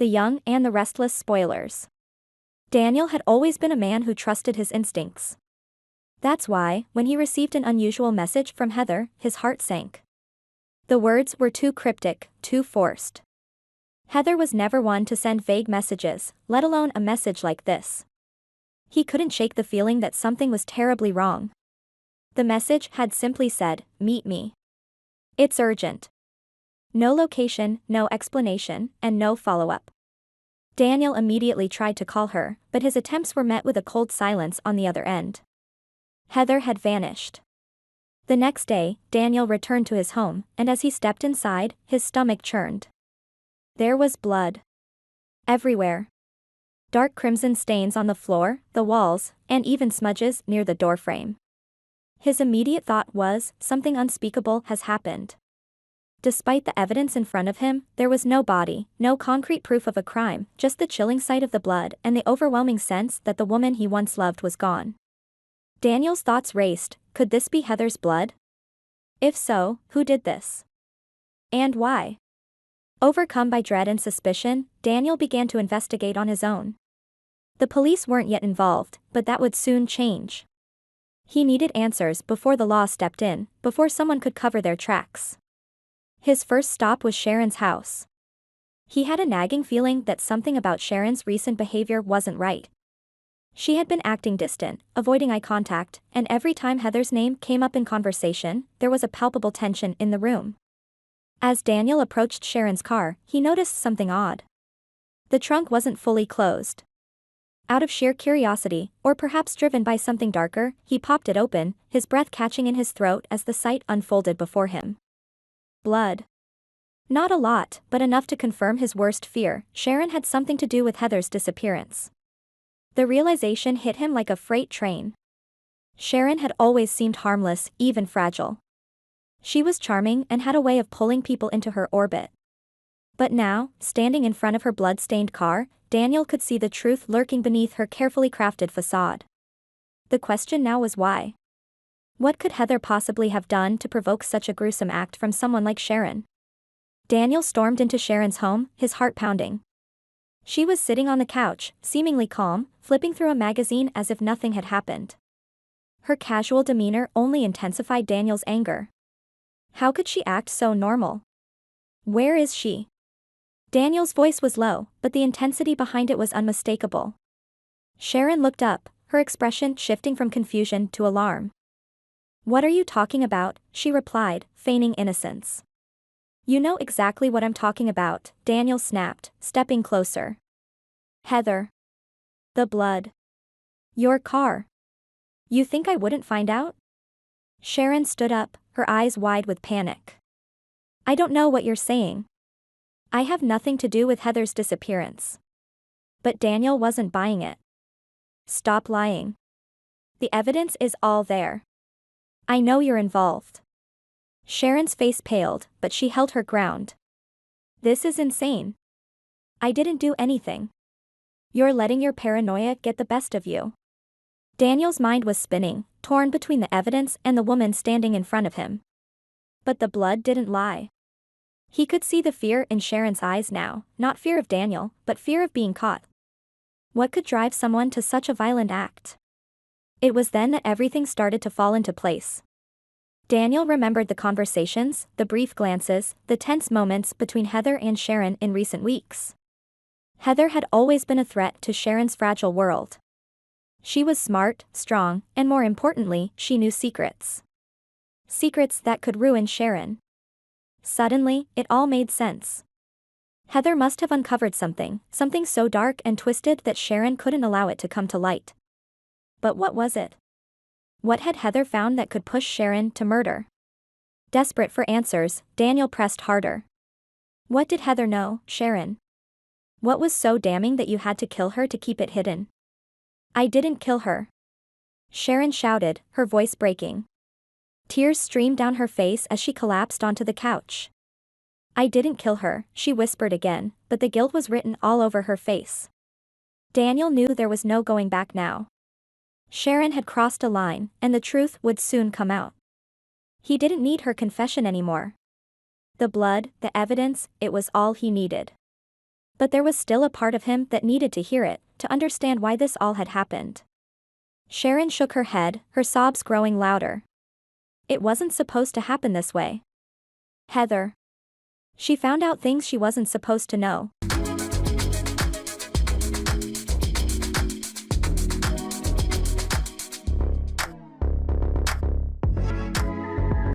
the young, and the restless spoilers. Daniel had always been a man who trusted his instincts. That's why, when he received an unusual message from Heather, his heart sank. The words were too cryptic, too forced. Heather was never one to send vague messages, let alone a message like this. He couldn't shake the feeling that something was terribly wrong. The message had simply said, "Meet me. It's urgent." No location, no explanation, and no follow-up. Daniel immediately tried to call her, but his attempts were met with a cold silence on the other end. Heather had vanished. The next day, Daniel returned to his home, and as he stepped inside, his stomach churned. There was blood everywhere. Dark crimson stains on the floor, the walls, and even smudges near the doorframe. His immediate thought was, something unspeakable has happened. Despite the evidence in front of him, there was no body, no concrete proof of a crime, just the chilling sight of the blood and the overwhelming sense that the woman he once loved was gone. Daniel's thoughts raced. Could this be Heather's blood? If so, who did this? And why? Overcome by dread and suspicion, Daniel began to investigate on his own. The police weren't yet involved, but that would soon change. He needed answers before the law stepped in, before someone could cover their tracks. His first stop was Sharon's house. He had a nagging feeling that something about Sharon's recent behavior wasn't right. She had been acting distant, avoiding eye contact, and every time Heather's name came up in conversation, there was a palpable tension in the room. As Daniel approached Sharon's car, he noticed something odd. The trunk wasn't fully closed. Out of sheer curiosity, or perhaps driven by something darker, he popped it open, his breath catching in his throat as the sight unfolded before him. Blood. Not a lot, but enough to confirm his worst fear. Sharon had something to do with Heather's disappearance. The realization hit him like a freight train. Sharon had always seemed harmless, even fragile. She was charming and had a way of pulling people into her orbit. But now, standing in front of her blood-stained car, Daniel could see the truth lurking beneath her carefully crafted facade. The question now was why? What could Heather possibly have done to provoke such a gruesome act from someone like Sharon? Daniel stormed into Sharon's home, his heart pounding. She was sitting on the couch, seemingly calm, flipping through a magazine as if nothing had happened. Her casual demeanor only intensified Daniel's anger. How could she act so normal? Where is she? Daniel's voice was low, but the intensity behind it was unmistakable. Sharon looked up, her expression shifting from confusion to alarm. "What are you talking about?" she replied, feigning innocence. "You know exactly what I'm talking about," Daniel snapped, stepping closer. "Heather. The blood. Your car. You think I wouldn't find out?" Sharon stood up, her eyes wide with panic. "I don't know what you're saying. I have nothing to do with Heather's disappearance." But Daniel wasn't buying it. "Stop lying. The evidence is all there. I know you're involved." Sharon's face paled, but she held her ground. "This is insane. I didn't do anything. You're letting your paranoia get the best of you." Daniel's mind was spinning, torn between the evidence and the woman standing in front of him. But the blood didn't lie. He could see the fear in Sharon's eyes now, not fear of Daniel, but fear of being caught. What could drive someone to such a violent act? It was then that everything started to fall into place. Daniel remembered the conversations, the brief glances, the tense moments between Heather and Sharon in recent weeks. Heather had always been a threat to Sharon's fragile world. She was smart, strong, and more importantly, she knew secrets. Secrets that could ruin Sharon. Suddenly, it all made sense. Heather must have uncovered something so dark and twisted that Sharon couldn't allow it to come to light. But what was it? What had Heather found that could push Sharon to murder? Desperate for answers, Daniel pressed harder. What did Heather know, Sharon? What was so damning that you had to kill her to keep it hidden? "I didn't kill her," Sharon shouted, her voice breaking. Tears streamed down her face as she collapsed onto the couch. "I didn't kill her," she whispered again, but the guilt was written all over her face. Daniel knew there was no going back now. Sharon had crossed a line, and the truth would soon come out. He didn't need her confession anymore. The blood, the evidence, it was all he needed. But there was still a part of him that needed to hear it, to understand why this all had happened. Sharon shook her head, her sobs growing louder. It wasn't supposed to happen this way. Heather. She found out things she wasn't supposed to know.